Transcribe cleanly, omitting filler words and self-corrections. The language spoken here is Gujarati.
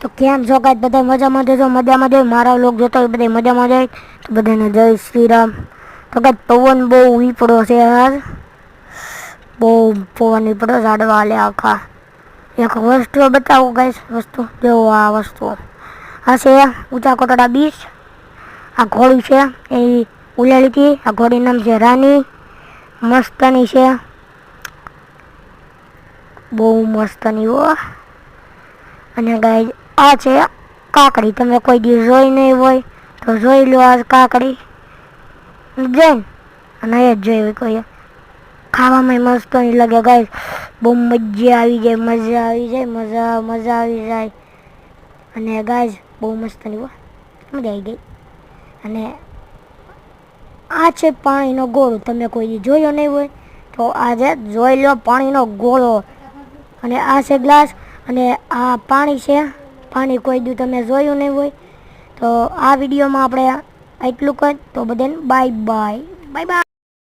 તો કેમ છો ગાઈસ, બધા મજામાં જજો, મજામાં જાય. મારા વ્લોગ જોતા હોય બધા મજામાં જાય તો બધાને જય શ્રી રામ. તો ગાઈસ પવન બહુ વીપડો છે યાર, બહુ પવન વીપડો ઝાડવા લે આખા. એક વસ્તુ બતાવું ગાઈસ, વસ્તુ જો આ વસ્તુ આ છે ઊંચા કોટડા બીચ. આ ઘોડી છે એ ઉલેલી હતી. આ ઘોડી નામ છે રાની. મસ્તની છે, બહુ મસ્તની હો. અને ગાઈસ આ છે કાકડી. તમે કોઈ દિવસ જોઈ નહીં હોય તો જોઈ લો. આ કાકડી જૈન અને એ જ જોઈ હોય કોઈ. ખાવામાં મસ્ત નહીં લાગે ગાઈસ, બહુ મજા આવી જાય, મજા આવી જાય, મજા આવી જાય. અને ગાઈસ બહુ મસ્ત નહીં હો, મજા આવી ગઈ. અને આ છે પાણીનો ગોળો. તમે કોઈ જોયો નહીં હોય તો આજે જોઈ લો, પાણીનો ગોળો. અને આ છે ગ્લાસ અને આ પાણી છે. પાણી કોઈ દી તમે જોયું નહીં હોય તો આ વિડીયોમાં આપણે એટલું જ. તો બધાને બાય બાય, બાય બાય.